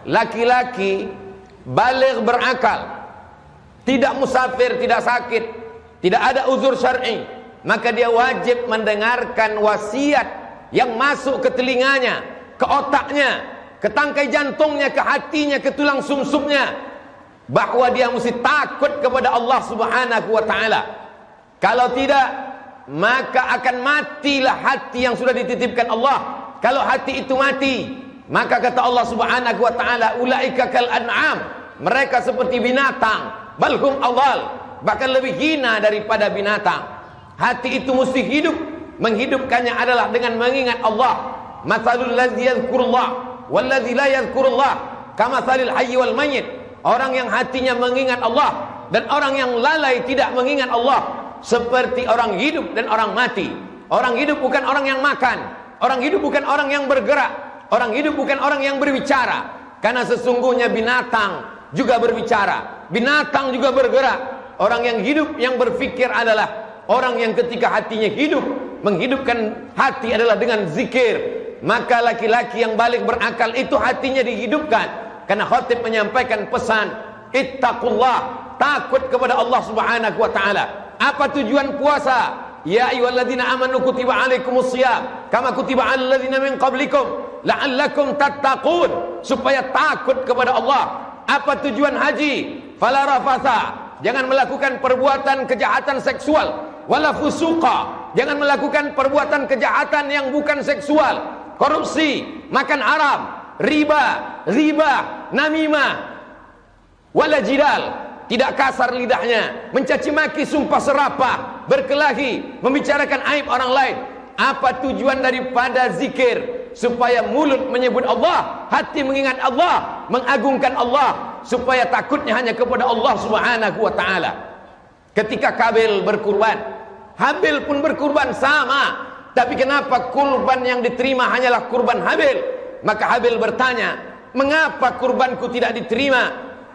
laki-laki baligh berakal, tidak musafir, tidak sakit, tidak ada uzur syar'i, maka dia wajib mendengarkan wasiat yang masuk ke telinganya, ke otaknya, ke tangkai jantungnya, ke hatinya, ke tulang sumsumnya, bahwa dia mesti takut kepada Allah Subhanahu wa ta'ala. Kalau tidak, maka akan matilah hati yang sudah dititipkan Allah. Kalau hati itu mati, maka kata Allah Subhanahu wa ta'ala, ulaika kal an'am, mereka seperti binatang, balhum awal, bahkan lebih hina daripada binatang. Hati itu mesti hidup. Menghidupkannya adalah dengan mengingat Allah. Mathalul ladzi yadhkurullah walladzi la yadhkurullah kamathalil hayy wal mayyit. Orang yang hatinya mengingat Allah dan orang yang lalai tidak mengingat Allah seperti orang hidup dan orang mati. Orang hidup bukan orang yang makan, orang hidup bukan orang yang bergerak, orang hidup bukan orang yang berbicara. Karena sesungguhnya binatang juga berbicara, binatang juga bergerak. Orang yang hidup, yang berfikir adalah orang yang ketika hatinya hidup. Menghidupkan hati adalah dengan zikir. Maka laki-laki yang balik berakal itu hatinya dihidupkan. Karena khatib menyampaikan pesan, ittaqullah, takut kepada Allah Subhanahu wa ta'ala. Apa tujuan puasa? Ya ayyuhalladzina amanu kutiba alaikumus shiyam kama kutiba alal ladzina min qablikum la'allakum tattaqun, supaya takut kepada Allah. Apa tujuan haji? Fala rafatha, jangan melakukan perbuatan kejahatan seksual, wala fusuqa, jangan melakukan perbuatan kejahatan yang bukan seksual, korupsi, makan haram, riba, namimah, wala jidal, tidak kasar lidahnya, mencaci maki, sumpah serapah, berkelahi, membicarakan aib orang lain. Apa tujuan daripada zikir? Supaya mulut menyebut Allah, hati mengingat Allah, mengagungkan Allah, supaya takutnya hanya kepada Allah Subhanahu wa ta'ala. Ketika Kabil berkurban, Habil pun berkurban sama. Tapi kenapa kurban yang diterima hanyalah kurban Habil? Maka Habil bertanya, mengapa kurbanku tidak diterima?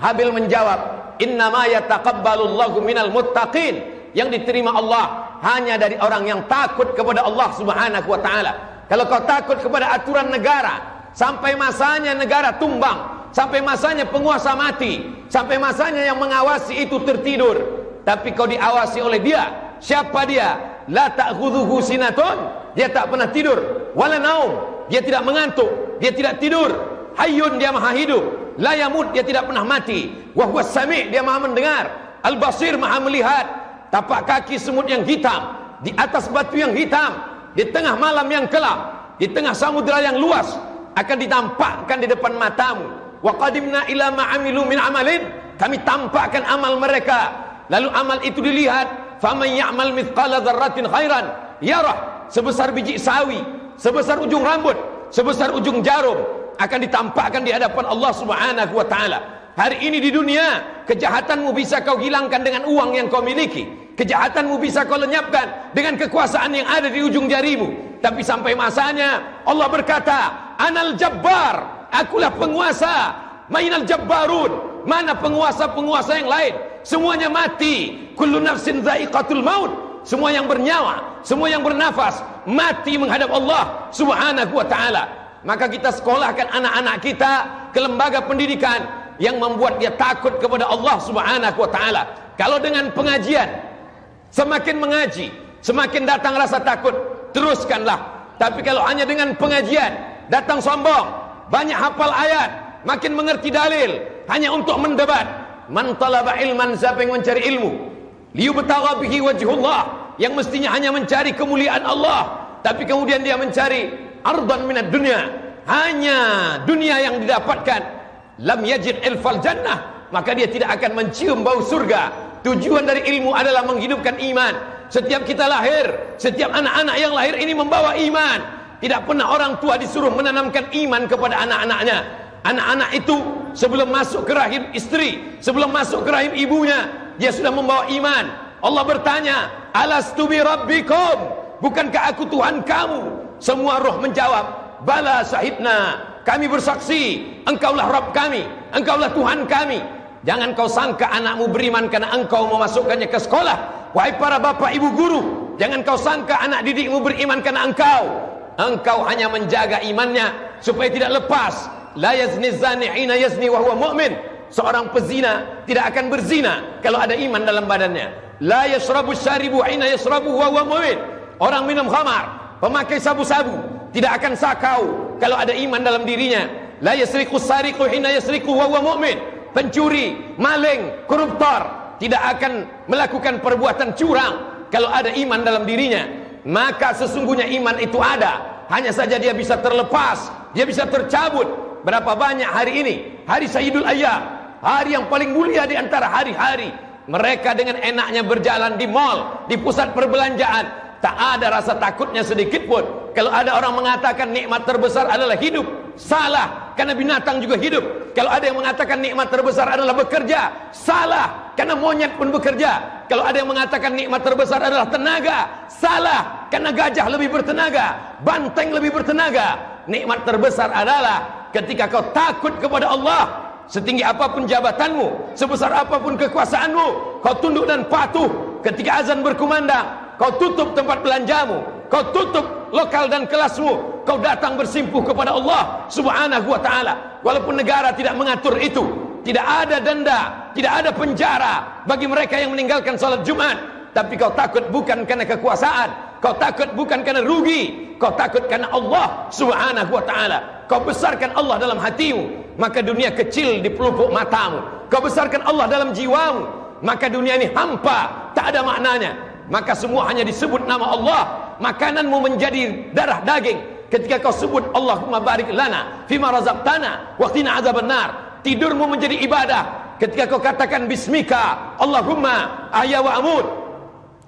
Habil menjawab, innama yataqabbalullahu minal muttaqin. Yang diterima Allah hanya dari orang yang takut kepada Allah Subhanahu wa ta'ala. Kalau kau takut kepada aturan negara, sampai masanya negara tumbang, sampai masanya penguasa mati, sampai masanya yang mengawasi itu tertidur, tapi kau diawasi oleh dia. Siapa dia? La ta'khudhuhu sinatun, dia tak pernah tidur, wala naum, dia tidak mengantuk, dia tidak tidur. Hayyun, dia maha hidup. La yamut, dia tidak pernah mati. Wa huwas sami', dia maha mendengar. Al basir, maha melihat. Tapak kaki semut yang hitam, di atas batu yang hitam, di tengah malam yang kelam, di tengah samudera yang luas, akan ditampakkan di depan matamu. Wa qadimna ila ma amilu min amalin, kami tampakkan amal mereka. Lalu amal itu dilihat. Faman ya'mal mithqala dzarratin khairan yarah, sebesar biji sawi, sebesar ujung rambut, sebesar ujung jarum, akan ditampakkan di hadapan Allah Subhanahu wa ta'ala. Hari ini di dunia, kejahatanmu bisa kau hilangkan dengan uang yang kau miliki. Kejahatanmu bisa kau lenyapkan dengan kekuasaan yang ada di ujung jarimu. Tapi sampai masanya Allah berkata, Anal Jabbar, akulah penguasa. Mainal Jabbarun, mana penguasa-penguasa yang lain? Semuanya mati. Kullu nafsin dha'iqatul maut, semua yang bernyawa, semua yang bernafas mati menghadap Allah Subhanahu wa ta'ala. Maka kita sekolahkan anak-anak kita ke lembaga pendidikan yang membuat dia takut kepada Allah Subhanahu wa ta'ala. Kalau dengan pengajian, semakin mengaji, semakin datang rasa takut, teruskanlah. Tapi kalau hanya dengan pengajian, datang sombong, banyak hafal ayat, makin mengerti dalil, hanya untuk mendebat. Man talaba ilman, siapa yang mencari ilmu, liyubtagha bihi wajhullah, yang mestinya hanya mencari kemuliaan Allah, tapi kemudian dia mencari ardan minad dunya, hanya dunia yang didapatkan, lam yajid ilfal jannah, maka dia tidak akan mencium bau surga. Tujuan dari ilmu adalah menghidupkan iman. Setiap kita lahir, setiap anak-anak yang lahir ini membawa iman. Tidak pernah orang tua disuruh menanamkan iman kepada anak-anaknya. Anak-anak itu sebelum masuk ke rahim istri, sebelum masuk ke rahim ibunya, dia sudah membawa iman. Allah bertanya, alastu bi rabbikum, bukankah aku Tuhan kamu? Semua roh menjawab, bala syahidna, kami bersaksi, engkaulah Rabb kami, engkaulah Tuhan kami. Jangan kau sangka anakmu beriman karena engkau memasukkannya ke sekolah. Wahai para bapak ibu guru, jangan kau sangka anak didikmu beriman karena engkau hanya menjaga imannya supaya tidak lepas. la yazni zani hina yazni wa huwa mu'min. Seorang pezina tidak akan berzina kalau ada iman dalam badannya. La yashrabu syaribu hina yashrabu wa huwa mu'min. Orang minum khamar, pemakai sabu-sabu tidak akan sakau kalau ada iman dalam dirinya. La yasriqu sariqu hina yasriqu wa huwa mu'min. Pencuri, maling, koruptor tidak akan melakukan perbuatan curang kalau ada iman dalam dirinya. Maka sesungguhnya iman itu ada, hanya saja dia bisa terlepas, dia bisa tercabut. Berapa banyak hari ini, hari Sayyidul Ayyam, hari yang paling mulia di antara hari-hari, mereka dengan enaknya berjalan di mal, di pusat perbelanjaan, tak ada rasa takutnya sedikit pun. Kalau ada orang mengatakan nikmat terbesar adalah hidup, salah, karena binatang juga hidup. Kalau ada yang mengatakan nikmat terbesar adalah bekerja, salah, karena monyet pun bekerja. Kalau ada yang mengatakan nikmat terbesar adalah tenaga, salah, karena gajah lebih bertenaga, banteng lebih bertenaga. Nikmat terbesar adalah ketika kau takut kepada Allah. Setinggi apapun jabatanmu, sebesar apapun kekuasaanmu, kau tunduk dan patuh. Ketika azan berkumandang, kau tutup tempat belanjamu, kau tutup lokal dan kelasmu, kau datang bersimpuh kepada Allah Subhanahu wa ta'ala. Walaupun negara tidak mengatur itu, tidak ada denda, tidak ada penjara bagi mereka yang meninggalkan salat Jumat. Tapi kau takut bukan karena kekuasaan, kau takut bukan karena rugi, kau takut karena Allah Subhanahu wa ta'ala. Kau besarkan Allah dalam hatimu, maka dunia kecil di pelupuk matamu. Kau besarkan Allah dalam jiwamu, maka dunia ini hampa, tak ada maknanya. Maka semua hanya disebut nama Allah. Makananmu menjadi darah daging ketika kau sebut Allahumma barik lana fima razaqtana wa qina adzabannar. Tidurmu menjadi ibadah ketika kau katakan bismika Allahumma ahya wa amut.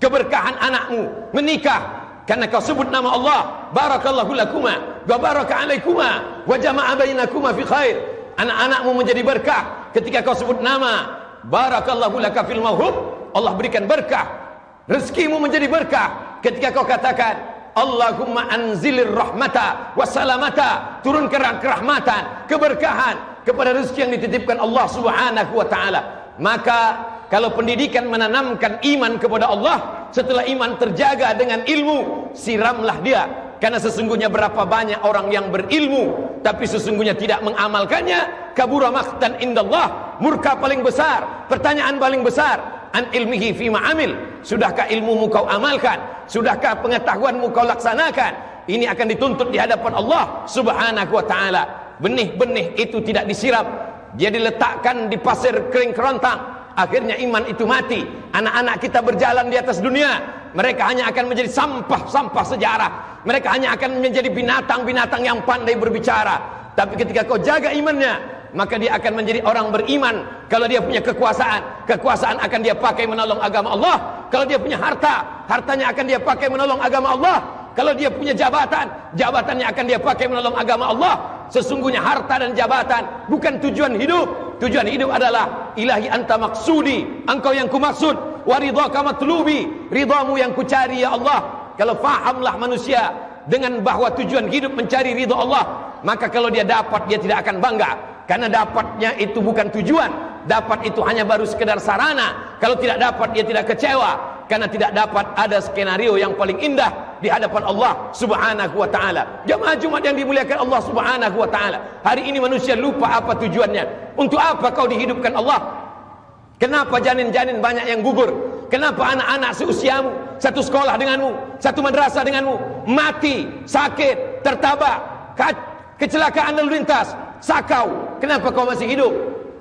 Keberkahan anakmu menikah karena kau sebut nama Allah. Barakallahu lakuma wa baraka alaikuma wa jama'a bainakuma fi khair. Anak-anakmu menjadi berkah ketika kau sebut nama. Barakallahu laka fil mawhub. Allah berikan berkah. Rezekimu menjadi berkah ketika kau katakan Allahumma anzilir rahmata wassalamata. Turunkan kerahmatan, keberkahan kepada rezeki yang dititipkan Allah Subhanahu wa ta'ala. Maka kalau pendidikan menanamkan iman kepada Allah, setelah iman terjaga dengan ilmu, siramlah dia. Karena sesungguhnya berapa banyak orang yang berilmu tapi sesungguhnya tidak mengamalkannya. Kabura maqtan indallah, murka paling besar, pertanyaan paling besar. An ilmihi fima amil, sudahkah ilmumu kau amalkan? Sudahkah pengetahuanmu kau laksanakan? Ini akan dituntut di hadapan Allah Subhanahu wa ta'ala. Benih-benih itu tidak disiram, dia diletakkan di pasir kering kerontang. Akhirnya iman itu mati. Anak-anak kita berjalan di atas dunia, mereka hanya akan menjadi sampah-sampah sejarah. Mereka hanya akan menjadi binatang-binatang yang pandai berbicara. Tapi ketika kau jaga imannya, maka dia akan menjadi orang beriman. Kalau dia punya kekuasaan, kekuasaan akan dia pakai menolong agama Allah. Kalau dia punya harta, hartanya akan dia pakai menolong agama Allah. Kalau dia punya jabatan, jabatannya akan dia pakai menolong agama Allah. Sesungguhnya harta dan jabatan bukan tujuan hidup. Tujuan hidup adalah ilahi anta maksudi, engkau yang kumaksud, wa ridhaka matlubi, ridhamu yang kucari ya Allah. Kalau fahamlah manusia dengan bahwa tujuan hidup mencari ridha Allah, maka kalau dia dapat, dia tidak akan bangga. Karena dapatnya itu bukan tujuan, dapat itu hanya baru sekedar sarana. Kalau tidak dapat, dia tidak kecewa. Karena tidak dapat ada skenario yang paling indah di hadapan Allah Subhanahu wa ta'ala. Jamaah Jumat yang dimuliakan Allah Subhanahu wa ta'ala, hari ini manusia lupa apa tujuannya. Untuk apa kau dihidupkan Allah? Kenapa janin-janin banyak yang gugur? Kenapa anak-anak seusiamu, satu sekolah denganmu, satu madrasah denganmu, mati, sakit, tertabak, kecelakaan lalu lintas, sakau? Kenapa kau masih hidup?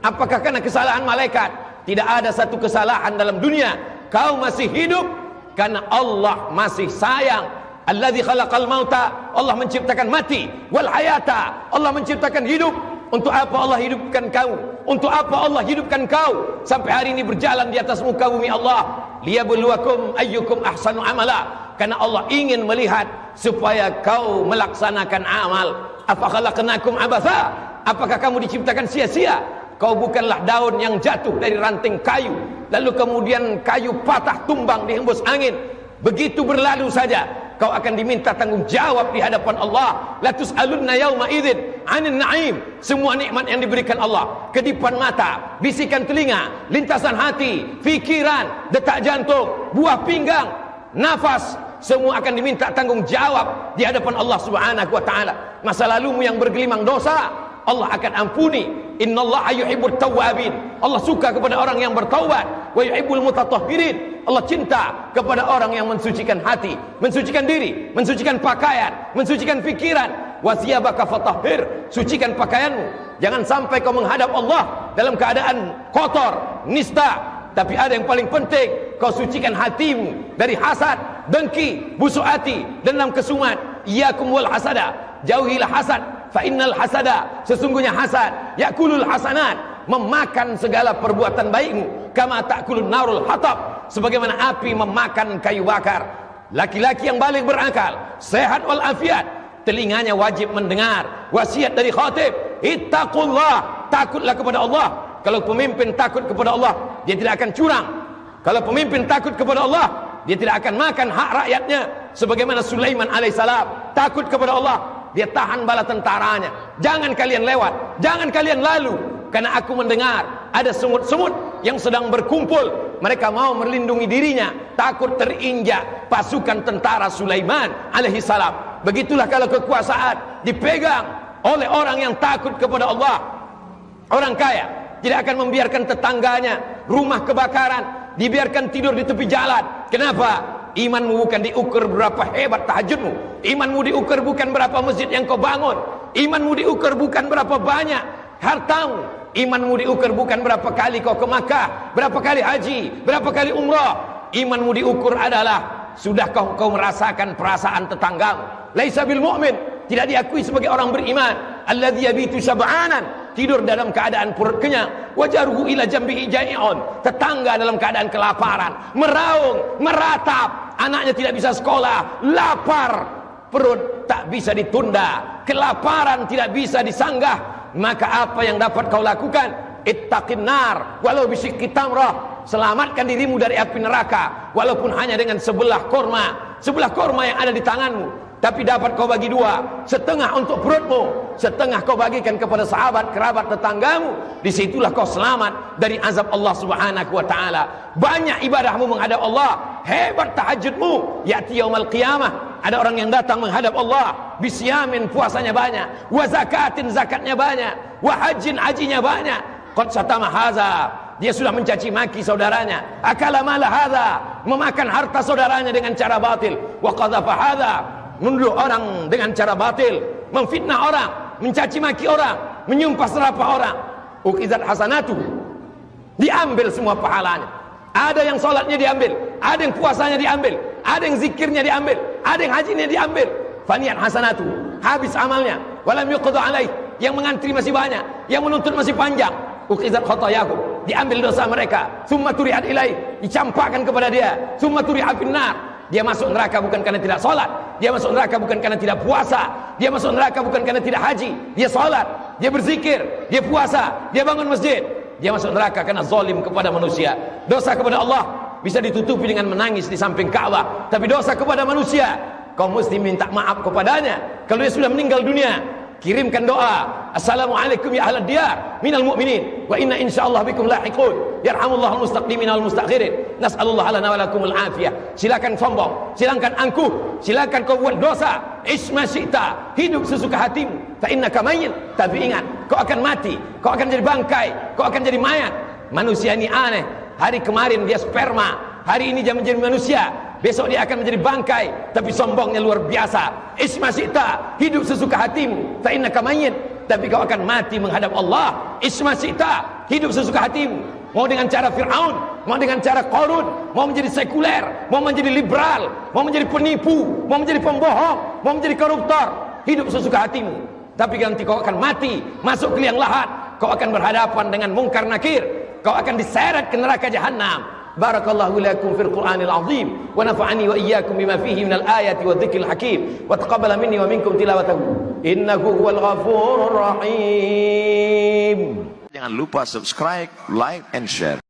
Apakah karena kesalahan malaikat? Tidak ada satu kesalahan dalam dunia. Kau masih hidup karena Allah masih sayang. Alladzi khalaqal mauta, Allah menciptakan mati, wal hayata, Allah menciptakan hidup. Untuk apa Allah hidupkan kau? Untuk apa Allah hidupkan kau sampai hari ini berjalan di atas muka bumi Allah? Liyabluwakum ayyukum ahsanu amala. Karena Allah ingin melihat supaya kau melaksanakan amal. Afa khalaqnakum abatha? Apakah kamu diciptakan sia-sia? Kau bukanlah daun yang jatuh dari ranting kayu, lalu kemudian kayu patah tumbang dihembus angin, begitu berlalu saja. Kau akan diminta tanggung jawab di hadapan Allah. La tus'alunna yauma idzin 'anil na'im. Semua nikmat yang diberikan Allah, kedipan mata, bisikan telinga, lintasan hati, fikiran, detak jantung, buah pinggang, nafas, semua akan diminta tanggung jawab di hadapan Allah Subhanahu wa ta'ala. Masa lalumu yang bergelimang dosa, Allah akan ampuni. Innallaha yuhibbut tawwabin. Allah suka kepada orang yang bertaubat. Wa yuhibbul mutatahhirin. Allah cinta kepada orang yang mensucikan hati, mensucikan diri, mensucikan pakaian, mensucikan pikiran. Wa thiyabaka fatahhir. Sucikan pakaianmu. Jangan sampai kau menghadap Allah dalam keadaan kotor, nista. Tapi ada yang paling penting, kau sucikan hatimu dari hasad, dengki, busuk hati, dendam, kesumat. Iyyakum wal hasada. Jauhilah hasad. Fa innal hasada, sesungguhnya hasad yakulul hasanat, memakan segala perbuatan baikmu. Kama ta'kulun narul hatab, sebagaimana api memakan kayu bakar. Laki-laki yang balik berakal, sehat wal afiat, telinganya wajib mendengar wasiat dari khatib. Ittaqullah, takutlah kepada Allah. Kalau pemimpin takut kepada Allah, dia tidak akan curang. Kalau pemimpin takut kepada Allah, dia tidak akan makan hak rakyatnya. Sebagaimana Sulaiman alaihissalam takut kepada Allah, dia tahan bala tentaranya. Jangan kalian lewat, jangan kalian lalu, karena aku mendengar ada semut-semut yang sedang berkumpul. Mereka mau melindungi dirinya, takut terinjak pasukan tentara Sulaiman alaihissalam. Begitulah kalau kekuasaan dipegang oleh orang yang takut kepada Allah. Orang kaya tidak akan membiarkan tetangganya rumah kebakaran, dibiarkan tidur di tepi jalan. Kenapa? Imanmu bukan diukur berapa hebat tahajudmu. Imanmu diukur bukan berapa masjid yang kau bangun. Imanmu diukur bukan berapa banyak hartamu. Imanmu diukur bukan berapa kali kau ke Makkah, berapa kali haji, berapa kali umrah. Imanmu diukur adalah sudahkah kau merasakan perasaan tetanggamu. Laisa bil mu'min, tidak diakui sebagai orang beriman. Alladzi yabitu syab'anan, tidur dalam keadaan perut kenyang. Wajaruhu ila jambihi ja'i'un, tetangga dalam keadaan kelaparan, meraung, meratap. Anaknya tidak bisa sekolah, lapar, perut tak bisa ditunda, kelaparan tidak bisa disanggah. Maka apa yang dapat kau lakukan? Ittaqin nar walau bisyikki tamrah. Selamatkan dirimu dari api neraka walaupun hanya dengan sebelah korma yang ada di tanganmu. Tapi dapat kau bagi dua, setengah untuk perutmu, setengah kau bagikan kepada sahabat, kerabat, tetanggamu. Disitulah kau selamat dari azab Allah subhanahu wa ta'ala. Banyak ibadahmu menghadap Allah, hebat tahajudmu. Ya'ti yaumal qiyamah, ada orang yang datang menghadap Allah. Bisyamin, puasanya banyak. Wa zakatin, zakatnya banyak. Wa hajin, hajinya banyak. Qad satama haza, dia sudah mencaci maki saudaranya. Akala mala hadza, memakan harta saudaranya dengan cara batil. Wa qadhafa hadza, menuduh orang dengan cara batil, memfitnah orang, mencaci maki orang, menyumpah serapah orang. Ukizat hasanatu, diambil semua pahalanya. Ada yang sholatnya diambil, ada yang puasanya diambil, ada yang zikirnya diambil, ada yang hajinya diambil. Faniyat hasanatu, habis amalnya. Walam yuqda alaih, yang mengantri masih banyak, yang menuntut masih panjang. Ukizat khatayakum, diambil dosa mereka. Summa turi'at ilaih, dicampakkan kepada dia. Summa turi'at finnar, dia masuk neraka bukan karena tidak sholat, dia masuk neraka bukan karena tidak puasa, dia masuk neraka bukan karena tidak haji. Dia sholat, dia berzikir, dia puasa, dia bangun masjid. Dia masuk neraka karena zalim kepada manusia. Dosa kepada Allah bisa ditutupi dengan menangis di samping Ka'bah, tapi dosa kepada manusia, kau mesti minta maaf kepadanya. Kalau dia sudah meninggal dunia, kirimkan doa. Assalamualaikum ya ahlad diyar minal mu'minin wa inna insyaallah bikum lahiqun. Yarhamullahu al-mustaqdimin wal mustakhirin. Nas'alullah lana wa lakumul afiyah. Silakan sombong, silakan angkuh, silakan kau buat dosa. Isma syi'ta, hidup sesuka hatimu. Fa innaka mayyit, tapi ingat, kau akan mati, kau akan jadi bangkai, kau akan jadi mayat. Manusia ini aneh. Hari kemarin dia sperma, hari ini dia menjadi manusia, besok dia akan menjadi bangkai, tapi sombongnya luar biasa. Isma syi'ta, hidup sesuka hatimu. Fa innaka mayyit, tapi kau akan mati menghadap Allah. Isma syi'ta, hidup sesuka hatimu. Mau dengan cara Fir'aun, mau dengan cara Qarun, mau menjadi sekuler, mau menjadi liberal, mau menjadi penipu, mau menjadi pembohong, mau menjadi koruptor. Hidup sesuka hatimu. Tapi nanti kau akan mati, masuk ke liang lahat, kau akan berhadapan dengan mungkar nakir, kau akan diseret ke neraka jahanam. Barakallahu lakum fil Qur'anil azim wa nafa'ani wa iyyakum bima fihi minal ayati wa dzikril hakim wa taqabbala minni wa minkum tilawatahu innahu huwal ghafurur rahim. Jangan lupa subscribe, like and share.